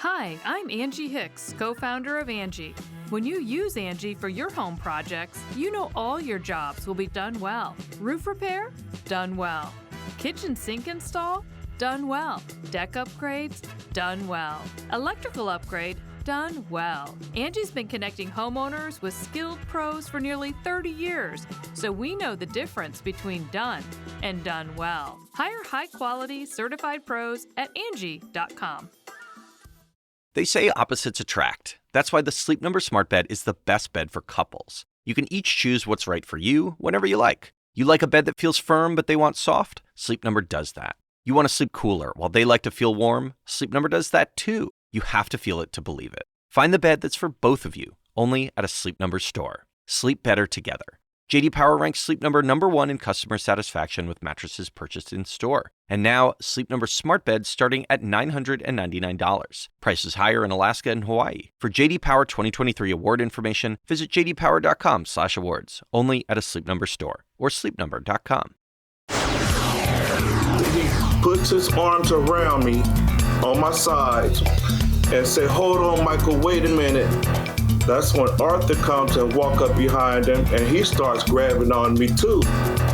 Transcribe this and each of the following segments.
Hi, I'm Angie Hicks, co-founder of Angie. When you use Angie for your home projects, you know all your jobs will be done well. Roof repair? Done well. Kitchen sink install? Done well. Deck upgrades? Done well. Electrical upgrade? Done well. Angie's been connecting homeowners with skilled pros for nearly 30 years, so we know the difference between done and done well. Hire high-quality, certified pros at Angie.com. They say opposites attract. That's why the Sleep Number Smart Bed is the best bed for couples. You can each choose what's right for you whenever you like. You like a bed that feels firm but they want soft? Sleep Number does that. You want to sleep cooler while they like to feel warm? Sleep Number does that too. You have to feel it to believe it. Find the bed that's for both of you, only at a Sleep Number store. Sleep better together. J.D. Power ranks Sleep Number #1 in customer satisfaction with mattresses purchased in store. And now, Sleep Number Smart Beds starting at $999. Prices higher in Alaska and Hawaii. For J.D. Power 2023 award information, visit jdpower.com/awards. Only at a Sleep Number store or sleepnumber.com. He puts his arms around me on my sides and say, "Hold on, Michael, wait a minute." That's when Arthur comes and walk up behind him, and he starts grabbing on me too.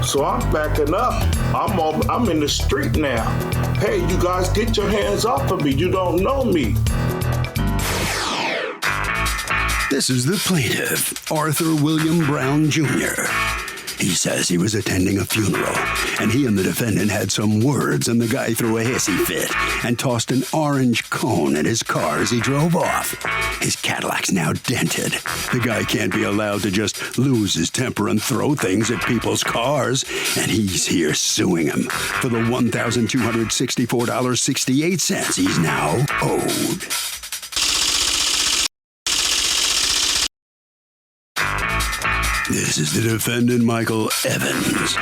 So I'm backing up. I'm in the street now. Hey, you guys, get your hands off of me. You don't know me. This is the plaintiff, Arthur William Brown Jr. He says he was attending a funeral, and he and the defendant had some words, and the guy threw a hissy fit and tossed an orange cone at his car as he drove off. His Cadillac's now dented. The guy can't be allowed to just lose his temper and throw things at people's cars, and he's here suing him for the $1,264.68 he's now owed. This is the defendant, Michael Evans.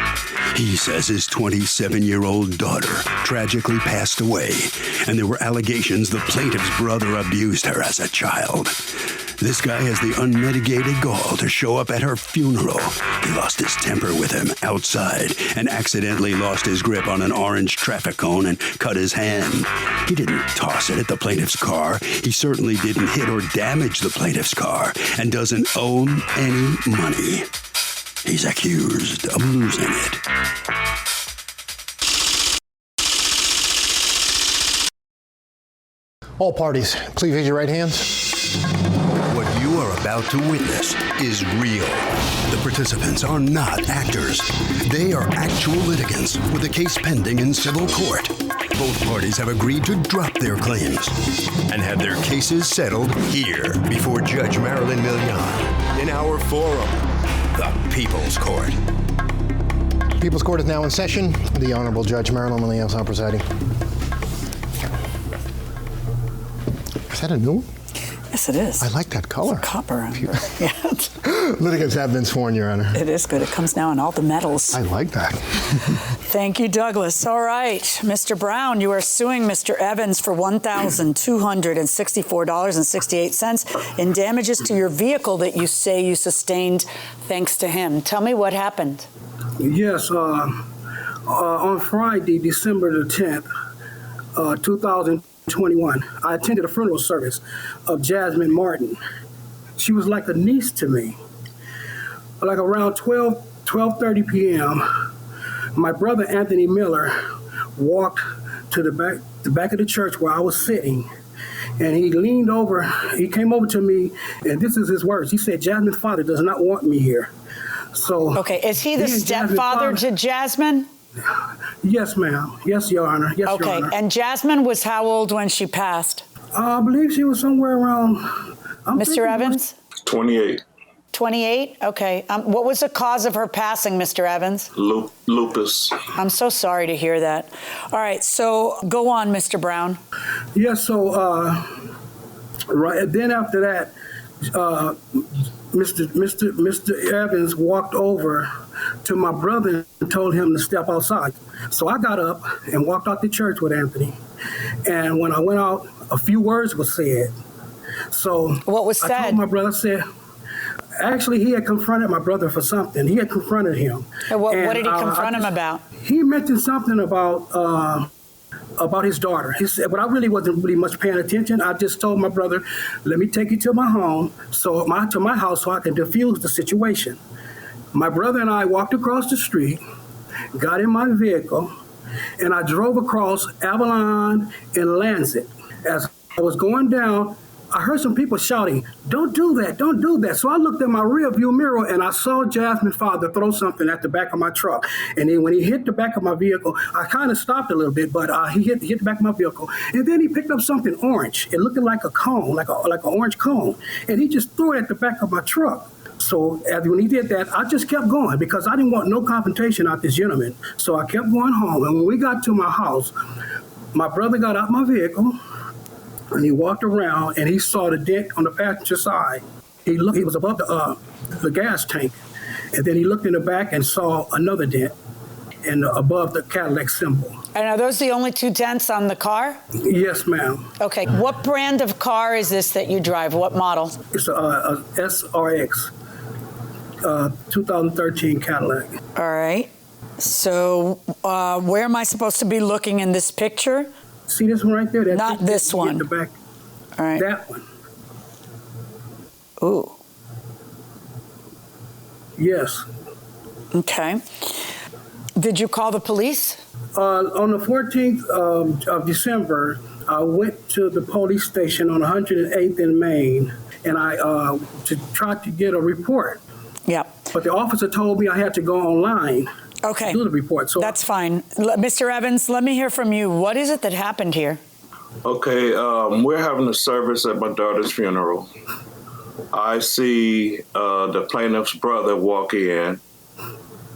He says his 27-year-old daughter tragically passed away, and there were allegations the plaintiff's brother abused her as a child. This guy has the unmitigated gall to show up at her funeral. He lost his temper with him outside and accidentally lost his grip on an orange traffic cone and cut his hand. He didn't toss it at the plaintiff's car. He certainly didn't hit or damage the plaintiff's car and doesn't own any money. He's accused of losing it. All parties, please raise your right hands. What you are about to witness is real. The participants are not actors. They are actual litigants with a case pending in civil court. Both parties have agreed to drop their claims and have their cases settled here before Judge Marilyn Millian in our forum, the People's Court. People's Court is now in session. The Honorable Judge Marilyn Millian is now presiding. Is that a new one? Yes, it is. I like that color. It's copper. Yeah. Litigants have been sworn, Your Honor. It is good. It comes now in all the metals. I like that. Thank you, Douglas. All right, Mr. Brown, you are suing Mr. Evans for $1,264.68 in damages to your vehicle that you say you sustained thanks to him. Tell me what happened. Yes, on Friday, December the 10th, 2021, I attended a funeral service of Jasmine Martin. She was like a niece to me. Like around 12:30 p.m., my brother Anthony Miller walked to the back of the church where I was sitting, and he leaned over, he came over to me, and this is his words. He said, "Jasmine's father does not want me here." So, okay, is he the stepfather to Jasmine? Yes, ma'am. Yes, Your Honor. Yes, okay, Your Honor. and Jasmine was how old when she passed? I believe she was somewhere around... Mr. Evans? 28. 28? Okay. What was the cause of her passing, Mr. Evans? Lupus. I'm so sorry to hear that. All right, so go on, Mr. Brown. Yes, so right then after that, Mr. Evans walked over to my brother and told him to step outside. So I got up and walked out the church with Anthony. And when I went out, a few words were said. So what was said? I told my brother, actually, he had confronted my brother for something. He had confronted him. And what did he confront him about? He mentioned something about about his daughter. He said, but I really wasn't really much paying attention. I just told my brother, let me take you to my home, to my house so I can defuse the situation. My brother and I walked across the street, got in my vehicle, and I drove across Avalon and Lancet. As I was going down, I heard some people shouting, don't do that, don't do that. So I looked at my rear view mirror and I saw Jasmine's father throw something at the back of my truck. And then when he hit the back of my vehicle, I kind of stopped a little bit, but he hit the back of my vehicle. And then he picked up something orange. It looked like a cone, like an orange cone. And he just threw it at the back of my truck. So when he did that, I just kept going because I didn't want no confrontation out this gentleman. So I kept going home. And when we got to my house, my brother got out my vehicle, and he walked around and he saw the dent on the passenger side. He was above the gas tank. And then he looked in the back and saw another dent and above the Cadillac symbol. And are those the only 2 dents on the car? Yes, ma'am. Okay. What brand of car is this that you drive? What model? It's a SRX 2013 Cadillac. All right. So where am I supposed to be looking in this picture? See this one right there? Not this one. In the back. All right. That one. Ooh. Yes. Okay. Did you call the police? On the 14th of December, I went to the police station on 108th in Maine, and I to try to get a report. Yeah. But the officer told me I had to go online. Okay. Do the report. So that's fine. Mr. Evans, let me hear from you. What is it that happened here? Okay, we're having a service at my daughter's funeral. I see the plaintiff's brother walk in.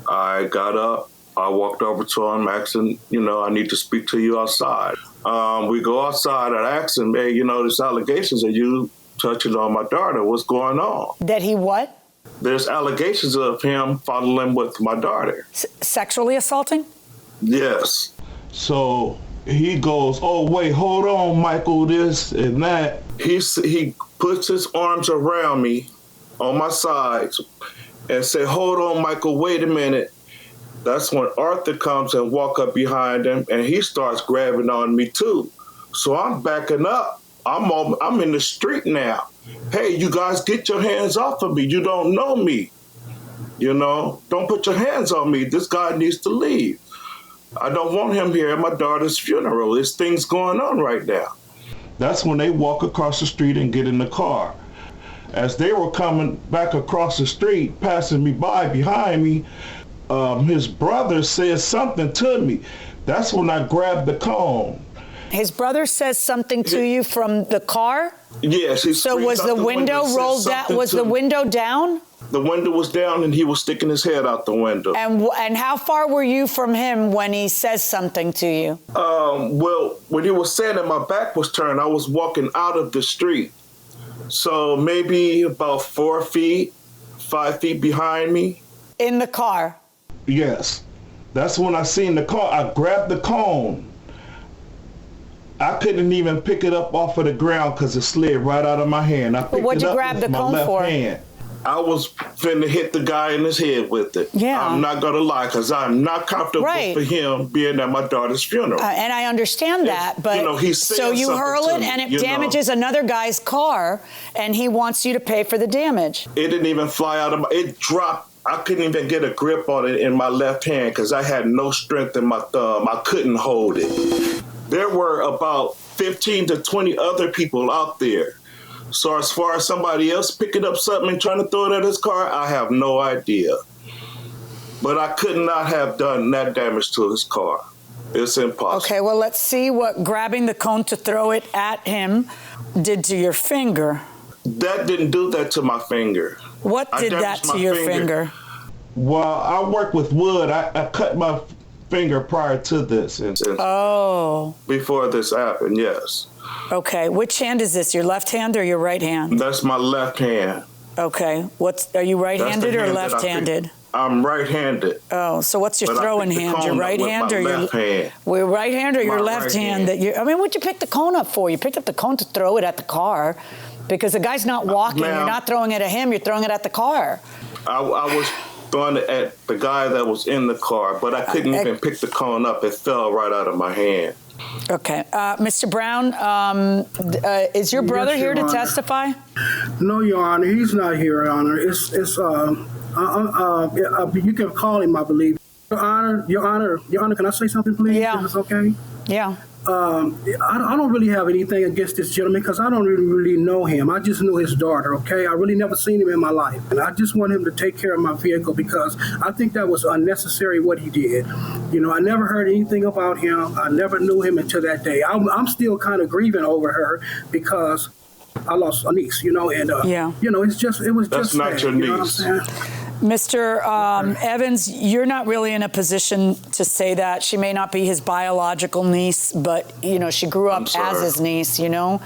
I got up. I walked over to him, asking, I need to speak to you outside. We go outside. I asked him, hey, there's allegations of you touching on my daughter. What's going on? That he what? There's allegations of him following with my daughter. Sexually assaulting? Yes. So he goes, oh, wait, hold on, Michael, this and that. He puts his arms around me on my sides and say, hold on, Michael, wait a minute. That's when Arthur comes and walk up behind him, and he starts grabbing on me too. So I'm backing up. I'm in the street now. Hey, you guys, get your hands off of me. You don't know me. Don't put your hands on me. This guy needs to leave. I don't want him here at my daughter's funeral. There's things going on right now. That's when they walk across the street and get in the car. As they were coming back across the street, passing me by behind me, his brother says something to me. That's when I grabbed the cone. His brother says something to you from the car? Yes. So was the window rolled down? Was the window down? The window was down and he was sticking his head out the window. And how far were you from him when he says something to you? Well, when he was saying that my back was turned, I was walking out of the street. So maybe about 5 feet behind me. In the car? Yes. That's when I seen the car. I grabbed the cone. I couldn't even pick it up off of the ground because it slid right out of my hand. What'd you grab the cone for? Hand. I was finna hit the guy in his head with it. Yeah. I'm not gonna lie, because I'm not comfortable for him being at my daughter's funeral. And I understand that, but so you hurl it and it damages another guy's car, and he wants you to pay for the damage. It didn't even fly out of it dropped. I couldn't even get a grip on it in my left hand because I had no strength in my thumb. I couldn't hold it. There were about 15 to 20 other people out there. So as far as somebody else picking up something and trying to throw it at his car, I have no idea. But I could not have done that damage to his car. It's impossible. Okay, well, let's see what grabbing the cone to throw it at him did to your finger. That didn't do that to my finger. What did that to your finger? Well, I work with wood. I cut my finger prior to this. Oh. Before this happened, yes. Okay, which hand is this, your left hand or your right hand? That's my left hand. Okay, are you right-handed or left-handed? I'm right-handed. Oh, so what's your throwing hand? Your right hand or your left hand? Well, right hand or your left hand? What'd you pick the cone up for? You picked up the cone to throw it at the car because the guy's not walking. You're not throwing it at him. You're throwing it at the car. I was throwing it at the guy that was in the car, but I couldn't even pick the cone up. It fell right out of my hand. Okay. Mr. Brown, is your brother here to testify? No, Your Honor. He's not here, Your Honor. You can call him, I believe. Your Honor, can I say something, please? Yeah. Is this okay? Yeah. I don't really have anything against this gentleman because I don't really know him. I just know his daughter, okay? I really never seen him in my life. And I just want him to take care of my vehicle because I think that was unnecessary what he did. You know, I never heard anything about him. I never knew him until that day. I'm still kind of grieving over her because I lost a niece, you know, and, you know, it was just That's not sad, your you know niece. what I'm saying? Mr. Evans, you're not really in a position to say that. She may not be his biological niece, but, you know, she grew up as his niece, you know,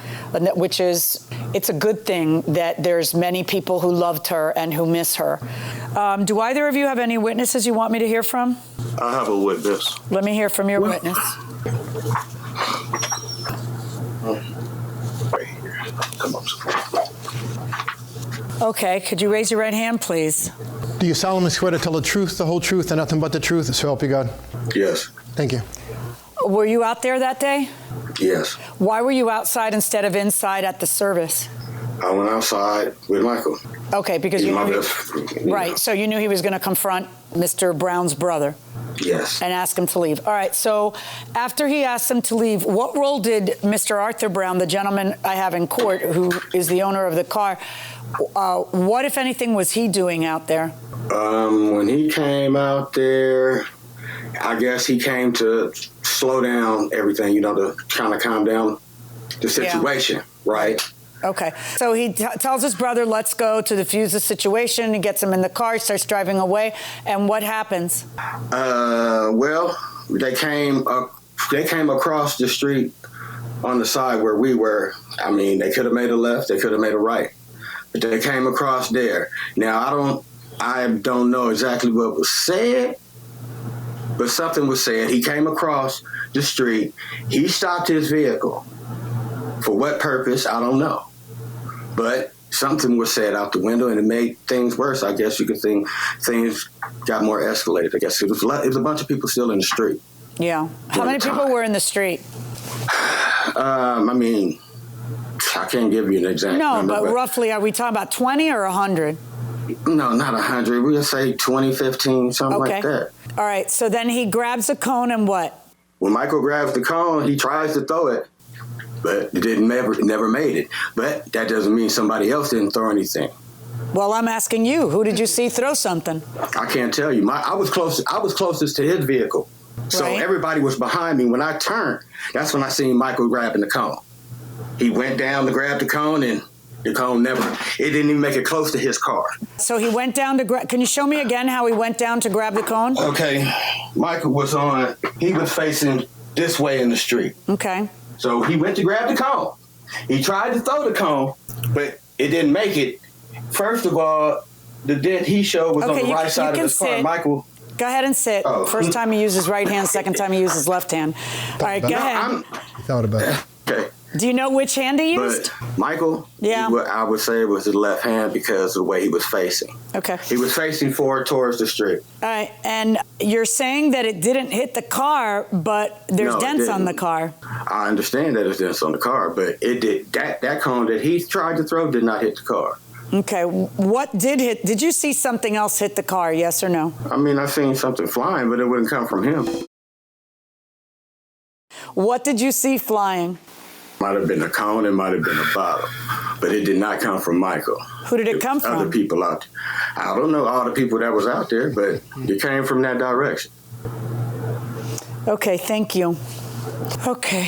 which is, it's a good thing that there's many people who loved her and who miss her. Do either of you have any witnesses you want me to hear from? I have a witness. Let me hear from your witness. Right here. Come up. Okay, could you raise your right hand, please? Do you solemnly swear to tell the truth, the whole truth, and nothing but the truth, so help you God? Yes. Thank you. Were you out there that day? Yes. Why were you outside instead of inside at the service? I went outside with Michael. Okay, because you knew right, so you knew he was going to confront Mr. Brown's brother. Yes. And ask him to leave. All right, so after he asked him to leave, what role did Mr. Arthur Brown, the gentleman I have in court, who is the owner of the car, what, if anything, was he doing out there? When he came out there, I guess he came to slow down everything, you know, to kind of calm down the situation, right? Okay. So he tells his brother, let's go to defuse the situation. He gets him in the car, starts driving away. And what happens? Well, they came across the street on the side where we were. I mean, they could have made a left, they could have made a right, but they came across there. Now, I don't know exactly what was said, but something was said. He came across the street. He stopped his vehicle. For what purpose, I don't know. But something was said out the window, and it made things worse. I guess you could think things got more escalated. I guess it was a bunch of people still in the street. Yeah. How many people were in the street? I mean, I can't give you an exact number. No, but roughly, are we talking about 20 or 100? No, not 100. We'll say 20, 15, something like that. All right. So then he grabs a cone and what? When Michael grabs the cone, he tries to throw it, but it never made it. But that doesn't mean somebody else didn't throw anything. Well, I'm asking you, who did you see throw something? I can't tell you. I was closest to his vehicle. So everybody was behind me. When I turned, that's when I seen Michael grabbing the cone. He went down to grab the cone, and the cone it didn't even make it close to his car. So he went down to grab, can you show me again how he went down to grab the cone? Okay. Michael was facing this way in the street. Okay. So he went to grab the cone. He tried to throw the cone, but it didn't make it. First of all, the dent he showed was on the right side of his car. Michael. Go ahead and sit. Oh. First time he used his right hand, second time he used his left hand. All right, go ahead. He thought about it. Okay. Do you know which hand he used? But Michael, yeah, I would say it was his left hand because of the way he was facing. Okay. He was facing forward towards the street. All right, and you're saying that it didn't hit the car, but there's dents on the car. I understand that there's dents on the car, but it did that cone that he tried to throw did not hit the car. Okay, what did hit? Did you see something else hit the car, yes or no? I mean, I seen something flying, but it wouldn't come from him. What did you see flying? Might have been a cone, it might have been a bottle, but it did not come from Michael. Who did it come from? Other people out there. I don't know all the people that was out there, but it came from that direction. Okay, thank you. Okay,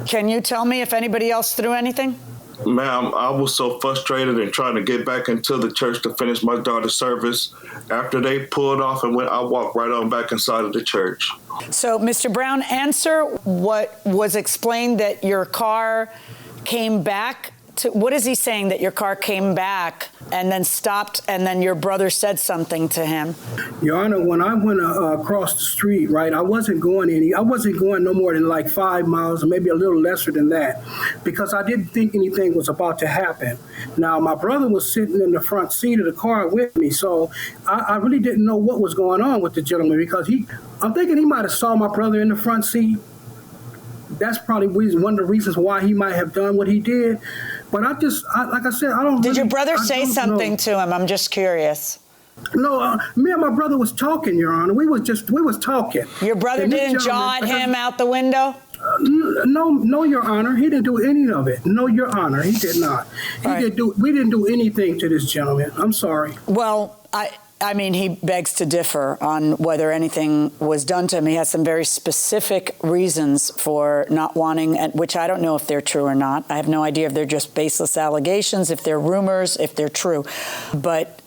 can you tell me if anybody else threw anything? Ma'am, I was so frustrated and trying to get back into the church to finish my daughter's service. After they pulled off and went, I walked right on back inside of the church. So, Mr. Brown, answer what was explained that your car came back. What is he saying that your car came back and then stopped and then your brother said something to him? Your Honor, when I went across the street, right, I wasn't going no more than like 5 miles or maybe a little lesser than that because I didn't think anything was about to happen. Now, my brother was sitting in the front seat of the car with me, so I really didn't know what was going on with the gentleman because I'm thinking he might have saw my brother in the front seat, that's probably one of the reasons why he might have done what he did. But like I said, I don't. Did your brother say something to him? I'm just curious. No, me and my brother was talking, Your Honor. We was talking. Your brother didn't jaw at him out the window? No, Your Honor. He didn't do any of it. No, Your Honor. He did not. We didn't do anything to this gentleman. I'm sorry. Well, I mean, he begs to differ on whether anything was done to him. He has some very specific reasons for not wanting, which I don't know if they're true or not. I have no idea if they're just baseless allegations, if they're rumors, if they're true. But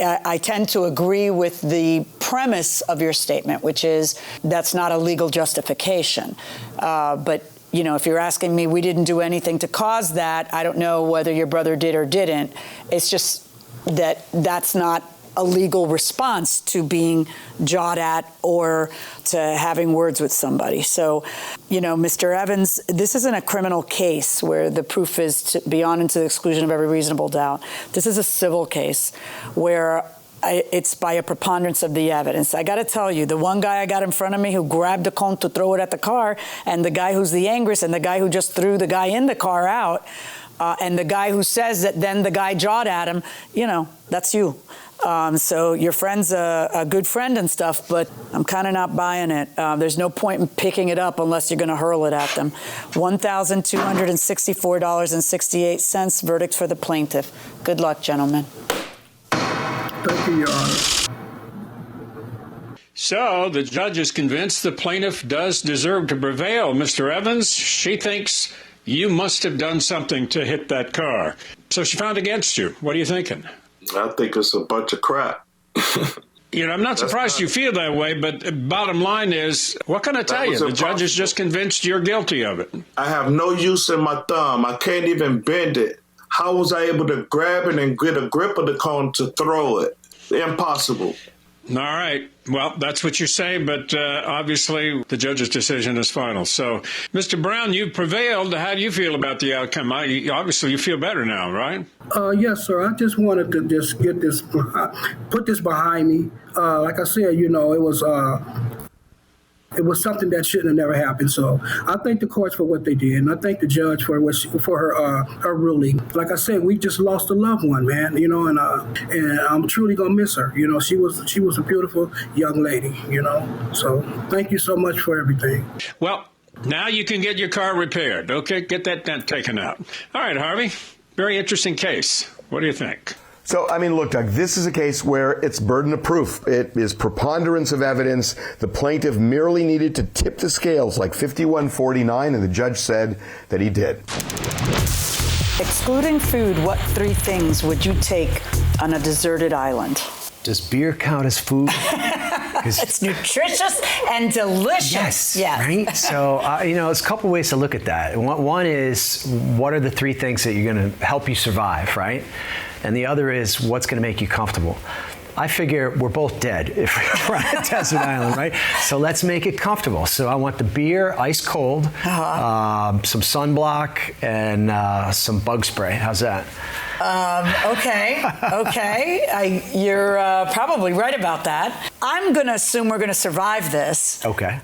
I tend to agree with the premise of your statement, which is that's not a legal justification. But, you know, if you're asking me, we didn't do anything to cause that, I don't know whether your brother did or didn't. It's just that's not a legal response to being jawed at or to having words with somebody. So, you know, Mr. Evans, this isn't a criminal case where the proof is beyond and to the exclusion of every reasonable doubt. This is a civil case where it's by a preponderance of the evidence. I got to tell you, the one guy I got in front of me who grabbed the cone to throw it at the car, and the guy who's the angriest, and the guy who just threw the guy in the car out, and the guy who says that then the guy jawed at him, you know, that's you. So your friend's a good friend and stuff, but I'm kind of not buying it. There's no point in picking it up unless you're going to hurl it at them. $1,264.68, verdict for the plaintiff. Good luck, gentlemen. Thank you, Your Honor. So the judge is convinced the plaintiff does deserve to prevail. Mr. Evans, she thinks you must have done something to hit that car. So she found against you. What are you thinking? I think it's a bunch of crap. You know, I'm not surprised you feel that way, but bottom line is, what can I tell you? The judge is just convinced you're guilty of it. I have no use in my thumb. I can't even bend it. How was I able to grab it and get a grip of the cone to throw it? Impossible. All right. Well, that's what you say, but obviously the judge's decision is final. So, Mr. Brown, you prevailed. How do you feel about the outcome? Obviously, you feel better now, right? Yes, sir. I just wanted to just put this behind me. Like I said, you know, it was something that shouldn't have never happened. So I thank the courts for what they did, and I thank the judge for her ruling. Like I said, we just lost a loved one, man. You know, and I'm truly gonna miss her. You know, she was a beautiful young lady. You know, so thank you so much for everything. Well, now you can get your car repaired. Okay, get that dent taken out. All right, Harvey. Very interesting case. What do you think? So, I mean, look, Doug, this is a case where it's burden of proof. It is preponderance of evidence. The plaintiff merely needed to tip the scales like 51-49, and the judge said that he did. Excluding food, what three things would you take on a deserted island? Does beer count as food? It's nutritious and delicious. Yes. Right? So, you know, there's a couple ways to look at that. One is, what are the three things that you're going to help you survive, right? And the other is, what's going to make you comfortable? I figure we're both dead if we're on a desert island, right? So let's make it comfortable. So I want the beer, ice cold, some sunblock, and some bug spray. How's that? Okay. You're probably right about that. I'm going to assume we're going to survive this. Okay.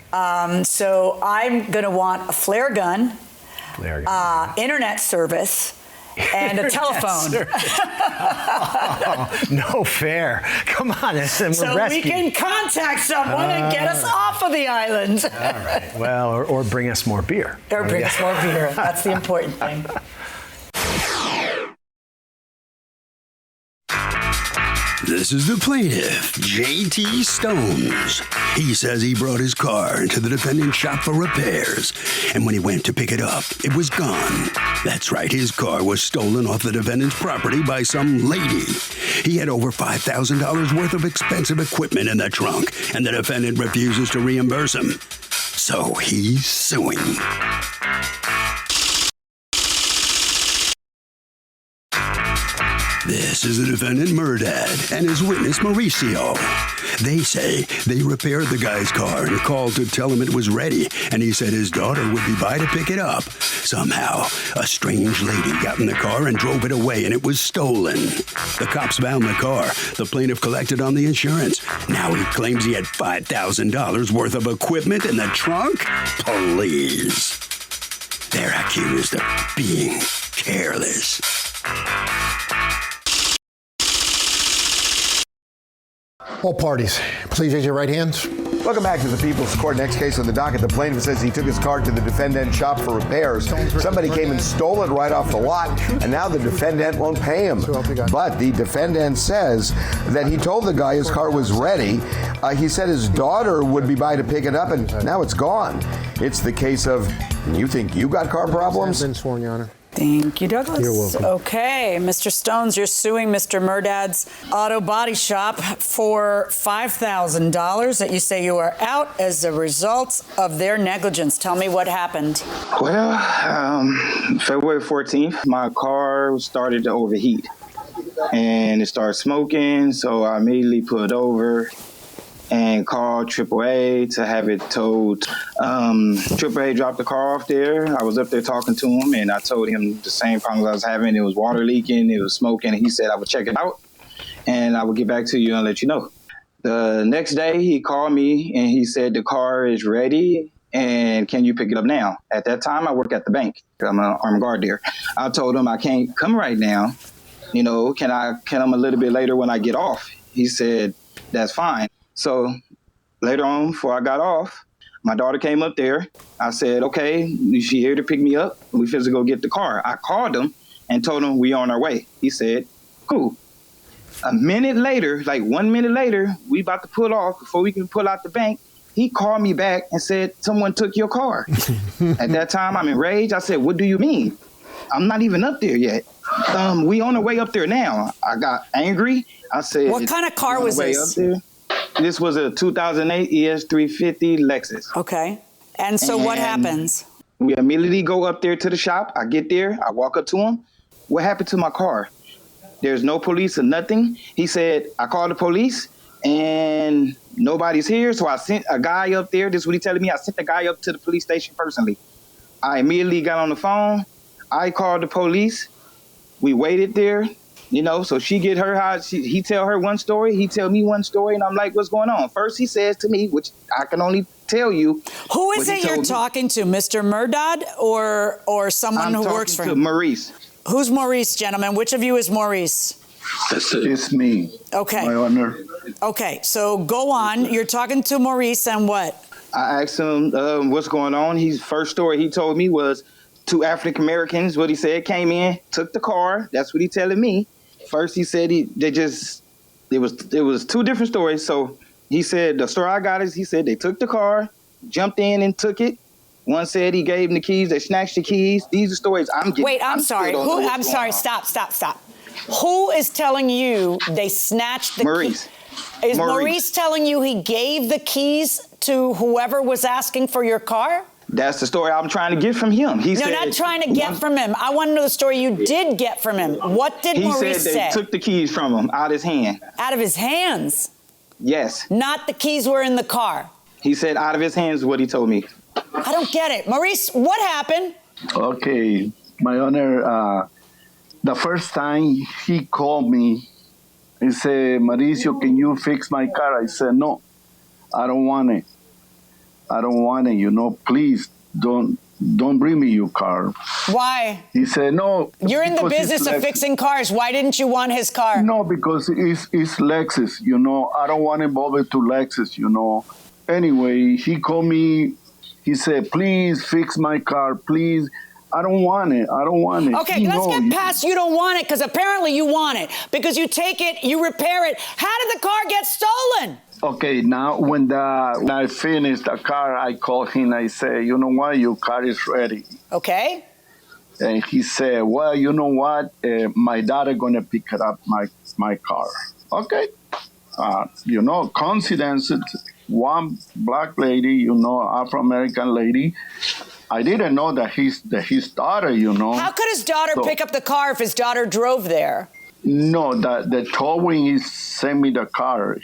So I'm going to want a flare gun, internet service, and a telephone. No fair. Come on. So we can contact someone and get us off of the island. All right. Well, or bring us more beer. Or bring us more beer. That's the important thing. This is the plaintiff, J.T. Stones. He says he brought his car into the defendant's shop for repairs, and when he went to pick it up, it was gone. That's right, his car was stolen off the defendant's property by some lady. He had over $5,000 worth of expensive equipment in the trunk, and the defendant refuses to reimburse him. So he's suing. This is the defendant, Murdad, and his witness, Mauricio. They say they repaired the guy's car and called to tell him it was ready, and he said his daughter would be by to pick it up. Somehow, a strange lady got in the car and drove it away, and it was stolen. The cops found the car. The plaintiff collected on the insurance. Now he claims he had $5,000 worth of equipment in the trunk? Please. They're accused of being careless. All parties, please raise your right hands. Welcome back to the People's Court. Next case on the docket. The plaintiff says he took his car to the defendant's shop for repairs. Somebody came and stole it right off the lot, and now the defendant won't pay him. But the defendant says that he told the guy his car was ready. He said his daughter would be by to pick it up, and now it's gone. It's the case of, you think you got car problems? Been sworn, Your Honor. Thank you, Douglas. You're welcome. Okay, Mr. Stones, you're suing Mr. Murdad's auto body shop for $5,000 that you say you are out as a result of their negligence. Tell me what happened. Well, February 14th, my car started to overheat and it started smoking, so I immediately pulled over and called AAA to have it towed. AAA dropped the car off there. I was up there talking to him, and I told him the same problems I was having. It was water leaking, it was smoking. He said I would check it out, and I would get back to you and let you know. The next day, he called me, and he said the car is ready, and can you pick it up now? At that time, I work at the bank. I'm an armed guard there. I told him I can't come right now. You know, can I come a little bit later when I get off? He said, that's fine. So later on, before I got off, my daughter came up there. I said, okay, is she here to pick me up? We physically go get the car. I called him and told him we on our way. He said, cool. A minute later, like 1 minute later, we about to pull off before we can pull out the bank. He called me back and said, someone took your car. At that time, I'm enraged. I said, what do you mean? I'm not even up there yet. We on the way up there now. I got angry. I said, what kind of car was this? Up there. This was a 2008 ES350 Lexus. Okay. And so what happens? We immediately go up there to the shop. I get there. I walk up to him. What happened to my car? There's no police or nothing. He said, I called the police and nobody's here. So I sent a guy up there. This is what he's telling me. I sent the guy up to the police station personally. I immediately got on the phone. I called the police. We waited there. You know, so she get her he tell her one story, he tell me one story, and I'm like, what's going on? First he says to me, which I can only tell you. Who is it you're talking to, Mr. Murdad or someone who works for him? I'm talking to Maurice. Who's Maurice, gentlemen? Which of you is Maurice? It's me. Okay. My honor. Okay, so go on. You're talking to Maurice and what? I asked him what's going on. His first story he told me was 2 African Americans, what he said, came in, took the car. That's what he telling me. First, he said it was 2 different stories. So he said the story I got is he said they took the car, jumped in and took it. One said he gave them the keys, they snatched the keys. These are stories I'm getting. Wait, I'm sorry. I'm sorry. Stop. Who is telling you they snatched the Maurice. Is Maurice telling you he gave the keys to whoever was asking for your car? That's the story I'm trying to get from him. He said, not trying to get from him. I want to know the story you did get from him. What did Maurice say? He said they took the keys from him out of his hand. Out of his hands? Yes. Not the keys were in the car? He said out of his hands is what he told me. I don't get it. Maurice, what happened? Okay, my honor, the first time he called me, he said, Mauricio, can you fix my car? I said, no, I don't want it. I don't want it, you know, please don't bring me your car. Why? He said, no. You're in the business of fixing cars. Why didn't you want his car? No, because it's Lexus, you know. I don't want to bother to Lexus, you know. Anyway, he called me. He said, please fix my car, please. I don't want it. I don't want it. Okay, let's get past you don't want it, because apparently you want it. Because you take it, you repair it. How did the car get stolen? Okay, now when I finished the car, I called him. I said, you know what, your car is ready. Okay. And he said, well, you know what, my daughter gonna pick it up my car. Okay. You know, coincidence. One black lady, you know, Afro-American lady. I didn't know that his daughter, you know. How could his daughter pick up the car if his daughter drove there? No, the towing he sent me the car.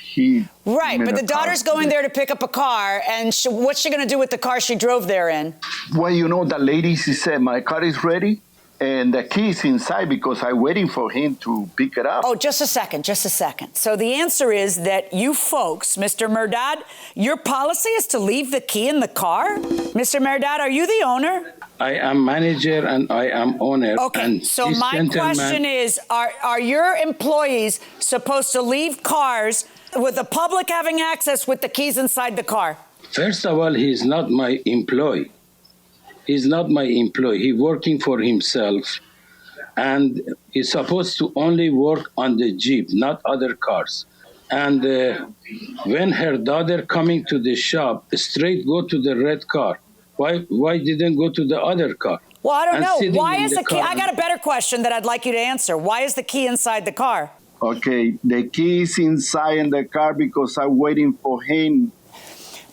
Right, but the daughter's going there to pick up a car, and what's she going to do with the car she drove there in? Well, you know, the lady, she said, my car is ready, and the key is inside because I'm waiting for him to pick it up. Oh, just a second. So the answer is that you folks, Mr. Murdad, your policy is to leave the key in the car? Mr. Murdad, are you the owner? I am manager and I am owner. Okay, so my question is, are your employees supposed to leave cars with the public having access with the keys inside the car? First of all, he's not my employee. He's not my employee. He's working for himself. And he's supposed to only work on the Jeep, not other cars. And when her daughter coming to the shop, straight go to the red car. Why didn't go to the other car? Well, I don't know. Why is the key? I got a better question that I'd like you to answer. Why is the key inside the car? Okay, the key is inside in the car because I'm waiting for him.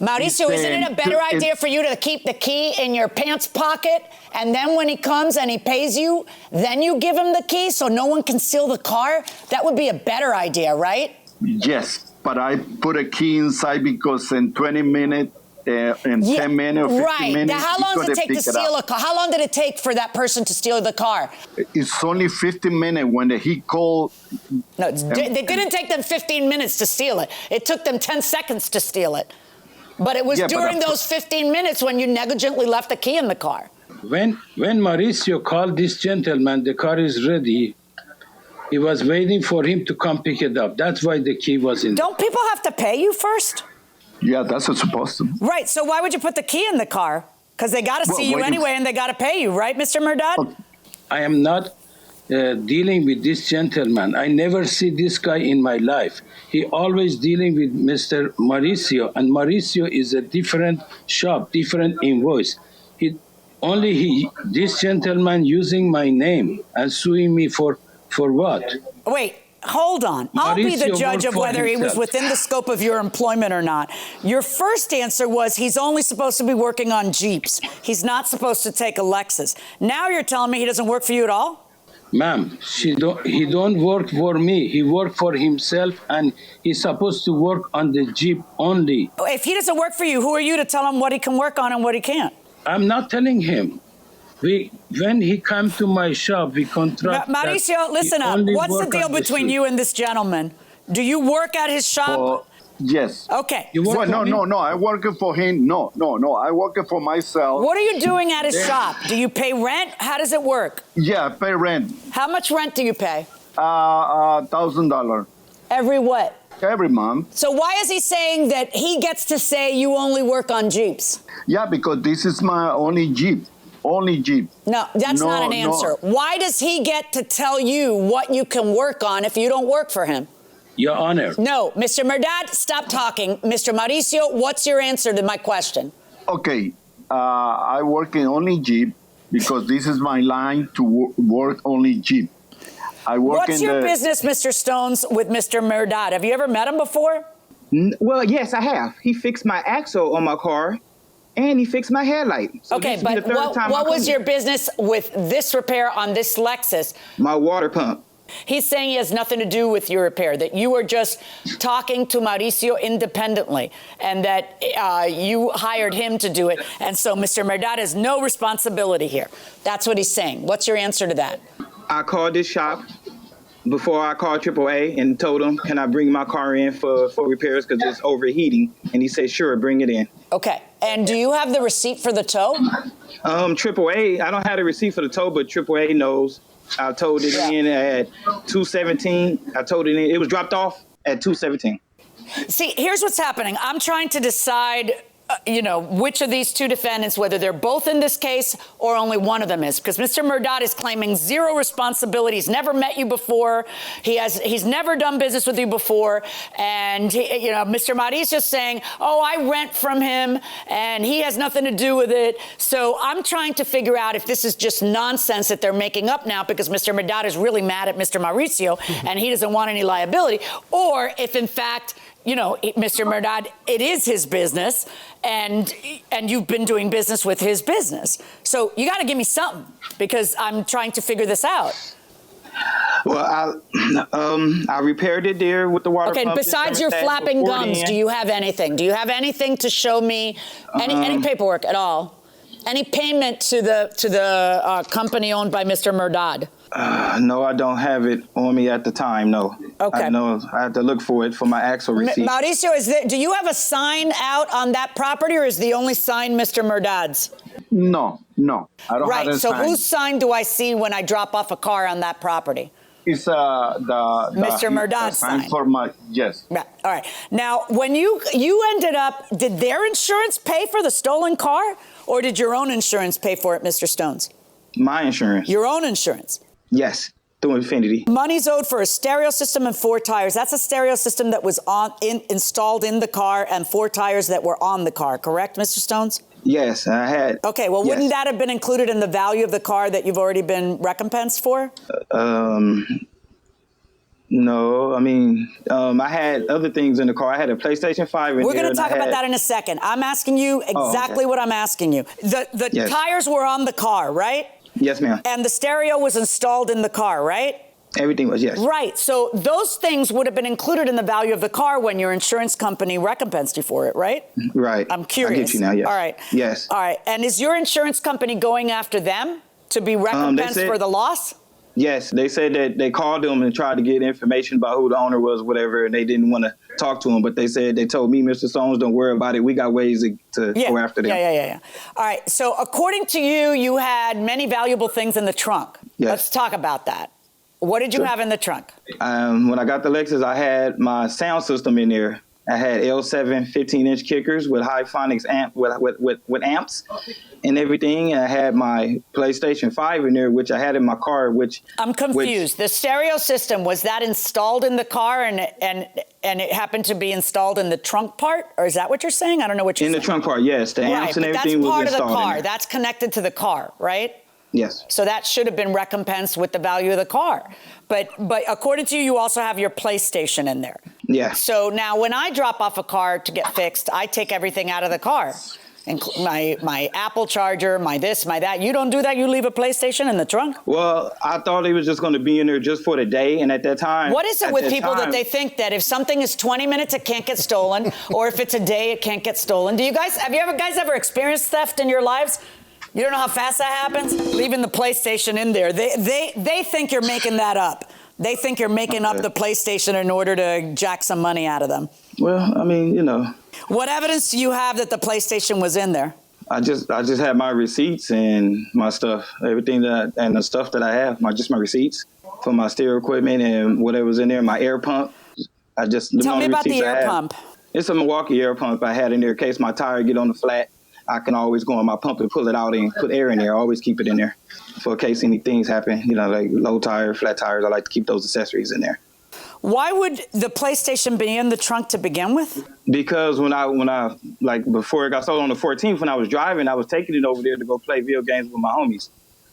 Mauricio, isn't it a better idea for you to keep the key in your pants pocket, and then when he comes and he pays you, then you give him the key so no one can steal the car? That would be a better idea, right? Yes, but I put a key inside because in 20 minutes, in 10 minutes or 15 minutes, now, how long does it take to steal a car? How long did it take for that person to steal the car? It's only 15 minutes when he called. No, it didn't take them 15 minutes to steal it. It took them 10 seconds to steal it. But it was during those 15 minutes when you negligently left the key in the car. When Mauricio called this gentleman, the car is ready. He was waiting for him to come pick it up. That's why the key was in. Don't people have to pay you first? Yeah, that's what's supposed to. Right. So why would you put the key in the car? Because they got to see you anyway, and they got to pay you, right, Mr. Mehrdad? I am not dealing with this gentleman. I never see this guy in my life. He always dealing with Mr. Mauricio, and Mauricio is a different shop, different invoice. This gentleman using my name and suing me for what? Wait. Hold on. I'll be the judge of whether he was within the scope of your employment or not. Your first answer was he's only supposed to be working on Jeeps. He's not supposed to take a Lexus. Now you're telling me he doesn't work for you at all? Ma'am, he don't work for me. He work for himself, and he's supposed to work on the Jeep only. If he doesn't work for you, who are you to tell him what he can work on and what he can't? I'm not telling him. When he come to my shop, we contract. Mauricio, listen up. What's the deal between you and this gentleman? Do you work at his shop? Yes. Okay. No. I work for him. No. I work for myself. What are you doing at his shop? Do you pay rent? How does it work? Yeah, I pay rent. How much rent do you pay? $1,000. Every what? Every month. So why is he saying that he gets to say you only work on Jeeps? Yeah, because this is my only Jeep. Only Jeep. No, that's not an answer. No. Why does he get to tell you what you can work on if you don't work for him? Your Honor. No, Mr. Mehrdad, stop talking. Mr. Mauricio, what's your answer to my question? Okay, I work in only Jeep because this is my line to work only Jeep. What's your business, Mr. Stones, with Mr. Mehrdad? Have you ever met him before? Well, yes, I have. He fixed my axle on my car. And he fixed my headlight. So okay, but what was your business with this repair on this Lexus? My water pump. He's saying he has nothing to do with your repair, that you were just talking to Mauricio independently, and that you hired him to do it. And so Mr. Mehrdad has no responsibility here. That's what he's saying. What's your answer to that? I called this shop before I called AAA and told him, can I bring my car in for repairs because it's overheating? And he said, sure, bring it in. Okay. And do you have the receipt for the tow? AAA, I don't have the receipt for the tow, but AAA knows. I towed it in at 217. I towed it in. It was dropped off at 217. See, here's what's happening. I'm trying to decide, which of these two defendants, whether they're both in this case or only one of them is. Because Mr. Mehrdad is claiming zero responsibility. He's never met you before. He's never done business with you before. And, Mr. Mauricio's saying, I rent from him and he has nothing to do with it. So I'm trying to figure out if this is just nonsense that they're making up now because Mr. Mehrdad is really mad at Mr. Mauricio and he doesn't want any liability. Or if, in fact, Mr. Mehrdad, it is his business, and you've been doing business with his business. So you got to give me something because I'm trying to figure this out. Well, I repaired it there with the water pump. Okay, besides your flapping gums, do you have anything? Do you have anything to show me, any paperwork at all? Any payment to the company owned by Mr. Mehrdad? No, I don't have it on me at the time, no. Okay. I know I have to look for it for my axle receipt. Mauricio, do you have a sign out on that property, or is the only sign Mr. Mehrdad's? No. I don't have Right. a So sign. whose sign do I see when I drop off a car on that property? It's Mr. Murdad's sign sign. for my, yes. Yeah. All right. Now, when you ended up, did their insurance pay for the stolen car, or did your own insurance pay for it, Mr. Stones? My insurance. Your own insurance. Yes, through Infinity. Money's owed for a stereo system and 4 tires. That's a stereo system that was installed in the car and 4 tires that were on the car, correct, Mr. Stones? Yes, I had. Okay, well, wouldn't that have been included in the value of the car that you've already been recompensed for? No, I mean, I had other things in the car. I had a PlayStation 5 in there. We're going to talk about that in a second. I'm asking you exactly what I'm asking you. The tires were on the car, right? Yes, ma'am. And the stereo was installed in the car, right? Everything was, yes. Right. So those things would have been included in the value of the car when your insurance company recompensed you for it, right? Right. I'm curious. I get you now, yes. All right. Yes. All right. And is your insurance company going after them to be recompensed for the loss? Yes. They said that they called them and tried to get information about who the owner was, whatever, and they didn't want to talk to him. But they told me, Mr. Stones, don't worry about it. We got ways to go after them. Yeah. All right. So according to you, you had many valuable things in the trunk. Yes. Let's talk about that. What did you have in the trunk? When I got the Lexus, I had my sound system in there. I had L7 15-inch kickers with high phonics amp with amps and everything. And I had my PlayStation 5 in there, which I had in my car. I'm confused. The stereo system, was that installed in the car and it happened to be installed in the trunk part, or is that what you're saying? I don't know what you're saying. In the trunk part, yes. The amps and everything was installed in there. That's part of the car. That's connected to the car, right? Yes. So that should have been recompensed with the value of the car. But according to you, you also have your PlayStation in there. Yeah. So now when I drop off a car to get fixed, I take everything out of the car. My Apple charger, my this, my that. You don't do that? You leave a PlayStation in the trunk? Well, I thought it was just going to be in there just for the day. And at that time... What is it with people that they think that if something is 20 minutes, it can't get stolen, or if it's a day, it can't get stolen? Have you guys ever experienced theft in your lives? You don't know how fast that happens? Leaving the PlayStation in there. They think you're making that up. They think you're making up the PlayStation in order to jack some money out of them. Well, I mean, you know. What evidence do you have that the PlayStation was in there? I just had my receipts and my stuff, everything and the stuff that I have, my receipts for my stereo equipment and whatever's in there, my air pump. Tell me about the air pump. It's a Milwaukee air pump I had in there in case my tire get on the flat. I can always go on my pump and pull it out and put air in there. I always keep it in there for in case any things happen, like low tire, flat tires. I like to keep those accessories in there. Why would the PlayStation be in the trunk to begin with? Because when I before it got sold on the 14th, when I was driving, I was taking it over there to go play video games with my homies.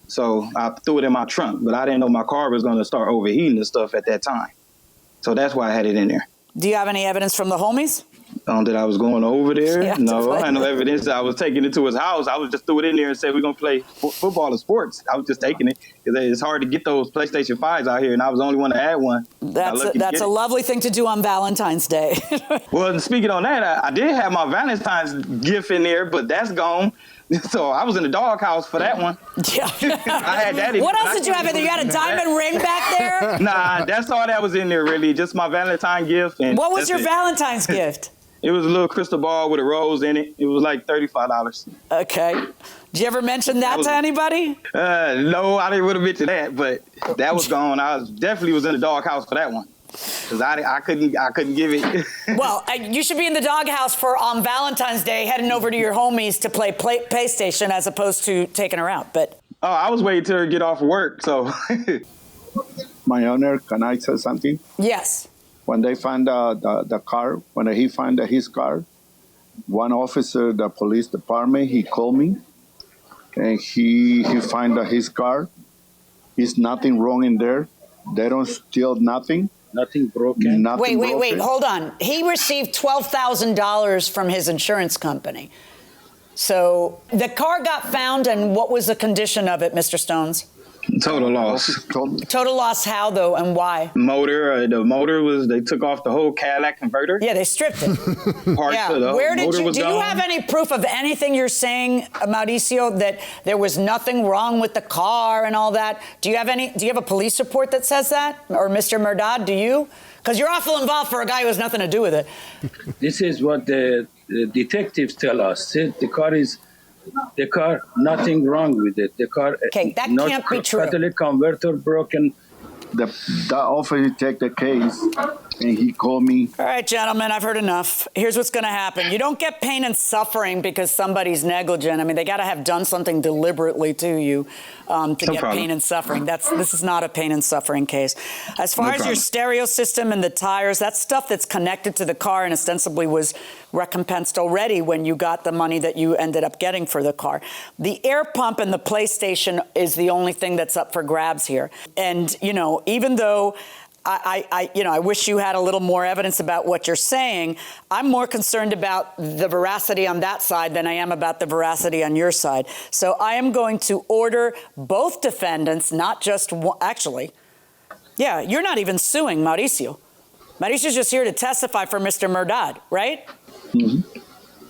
So I threw it in my trunk, but I didn't know my car was going to start overheating and stuff at that time. So that's why I had it in there. Do you have any evidence from the homies? That I was going over there? No, I had no evidence that I was taking it to his house. I was just threw it in there and said, we're going to play football or sports. I was just taking it because it's hard to get those PlayStation 5s out here, and I was the only one that had one. That's a lovely thing to do on Valentine's Day. Well, speaking on that, I did have my Valentine's gift in there, but that's gone. So I was in the doghouse for that one. Yeah. I had that in What else did you have in there? You had a diamond ring back there? Nah, that's all that was in there, really. Just my Valentine's gift. And what was your Valentine's gift? It was a little crystal ball with a rose in it. It was like $35. Okay. Did you ever mention that to anybody? No, I didn't really mention that, but that was gone. I definitely was in the doghouse for that one. Because I couldn't give it. Well, you should be in the doghouse on Valentine's Day, heading over to your homies to play PlayStation as opposed to taking her out. But I was waiting till her get off work. So, My Honor, can I say something? Yes. When they find the car, when he found his car, one officer, the police department, he called me, and he find his car. There's nothing wrong in there. They don't steal nothing. Nothing broken. Wait, hold on. He received $12,000 from his insurance company. So the car got found, and what was the condition of it, Mr. Stones? Total loss. Total loss how, though, and why? The motor they took off the whole Cadillac converter. Yeah, they stripped it. Where did do you have any proof of anything you're saying, Mauricio, that there was nothing wrong with the car and all that? Do you have a police report that says that? Or Mr. Murdad, do you? Because you're awful involved for a guy who has nothing to do with it. This is what the detectives tell us. The car is The car, nothing wrong with it. The car, okay, that can't be true. Catalytic converter broken. The officer take the case, and he called me. All right, gentlemen, I've heard enough. Here's what's going to happen. You don't get pain and suffering because somebody's negligent. I mean, they got to have done something deliberately to you to get pain and suffering. This is not a pain and suffering case. As far as your stereo system and the tires, that's stuff that's connected to the car and ostensibly was recompensed already when you got the money that you ended up getting for the car. The air pump and the PlayStation is the only thing that's up for grabs here. And, you know, even though I wish you had a little more evidence about what you're saying, I'm more concerned about the veracity on that side than I am about the veracity on your side. So I am going to order both defendants, not just one. Actually, yeah, you're not even suing Mauricio. Mauricio's just here to testify for Mr. Murdad, right? Mm-hmm.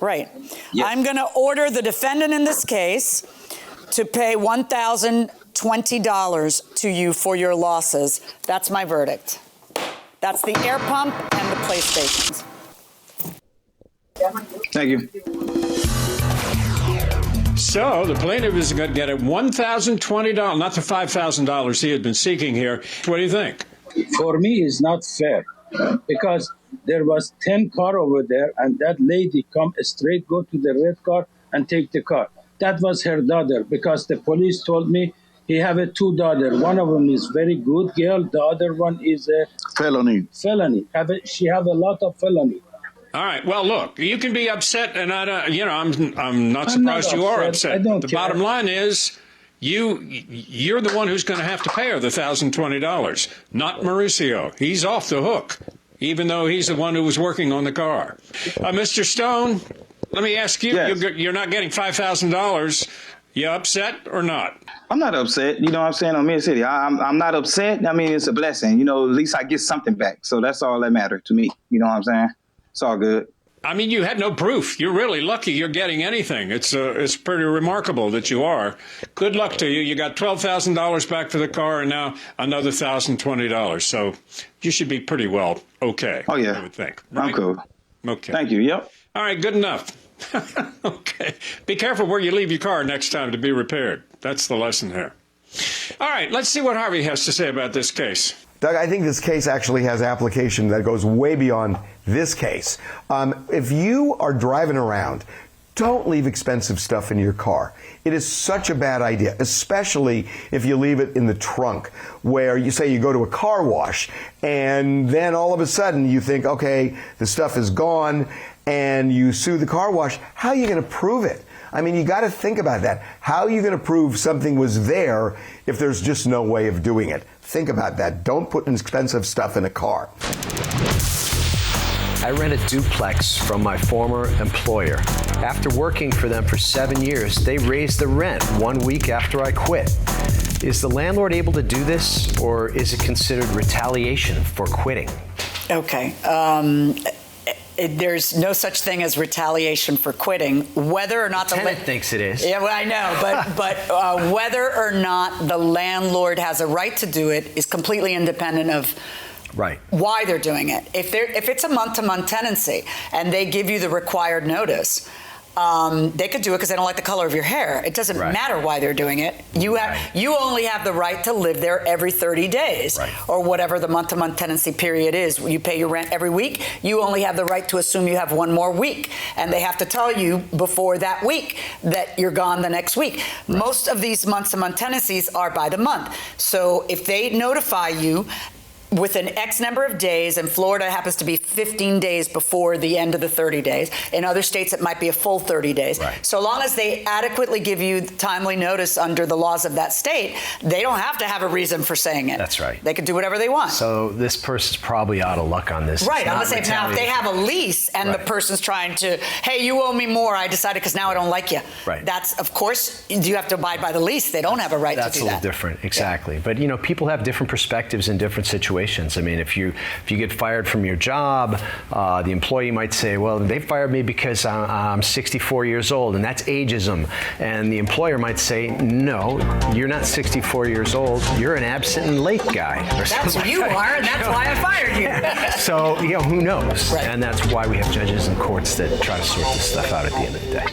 Right. Yes. I'm going to order the defendant in this case to pay $1,020 to you for your losses. That's my verdict. That's the air pump and the PlayStations. Thank you. So the plaintiff is going to get $1,020, not the $5,000 he had been seeking here. What do you think? For me, it's not fair because there was 10 car over there, and that lady come straight, go to the red car and take the car. That was her daughter, because the police told me he have two daughters. One of them is very good girl. The other one is a felony. She have a lot of felony. All right. Well, look, you can be upset, and I'm not surprised you are upset. The bottom line is, you're the one who's going to have to pay her the $1,020, not Mauricio. He's off the hook, even though he's the one who was working on the car. Mr. Stone, let me ask you, yes. You're not getting $5,000. You upset or not? I'm not upset. You know what I'm saying? On Mid City, I'm not upset. I mean, it's a blessing. You know, at least I get something back. So that's all that matters to me. You know what I'm saying? It's all good. I mean, you had no proof. You're really lucky you're getting anything. It's pretty remarkable that you are. Good luck to you. You got $12,000 back for the car and now another $1,020. So you should be pretty well okay. Oh, yeah. I would think. Right? I'm cool. Okay. Thank you. Yep. All right. Good enough. Okay. Be careful where you leave your car next time to be repaired. That's the lesson here. All right. Let's see what Harvey has to say about this case. Doug, I think this case actually has application that goes way beyond this case. If you are driving around, don't leave expensive stuff in your car. It is such a bad idea, especially if you leave it in the trunk, where you say you go to a car wash, and then all of a sudden you think, okay, the stuff is gone, and you sue the car wash. How are you going to prove it? I mean, you got to think about that. How are you going to prove something was there if there's just no way of doing it? Think about that. Don't put expensive stuff in a car. I rent a duplex from my former employer. After working for them for 7 years, they raised the rent 1 week after I quit. Is the landlord able to do this, or is it considered retaliation for quitting? Okay. There's no such thing as retaliation for quitting, whether or not the tenant thinks it is. Yeah, well, I know, but whether or not the landlord has a right to do it is completely independent of why they're doing it. If it's a month-to-month tenancy and they give you the required notice, they could do it because they don't like the color of your hair. It doesn't matter why they're doing it. You only have the right to live there every 30 days or whatever the month-to-month tenancy period is. You pay your rent every week. You only have the right to assume you have one more week, and they have to tell you before that week that you're gone the next week. Most of these month-to-month tenancies are by the month. So if they notify you within X number of days, and Florida happens to be 15 days before the end of the 30 days. In other states, it might be a full 30 days. So long as they adequately give you timely notice under the laws of that state, they don't have to have a reason for saying it. That's right. They can do whatever they want. So this person's probably out of luck on this. Right. I'm going to say, now, if they have a lease and the person's trying to, hey, you owe me more, I decided because now I don't like you. That's, of course, you have to abide by the lease. They don't have a right to do that. That's a little different. Exactly. Yeah. But, people have different perspectives in different situations. I mean, if you get fired from your job, the employee might say, well, they fired me because I'm 64 years old, and that's ageism. And the employer might say, no, you're not 64 years old. You're an absent and late guy. That's what you are, and that's why I fired you. So, who knows? And that's why we have judges and courts that try to sort this stuff out at the end of the day.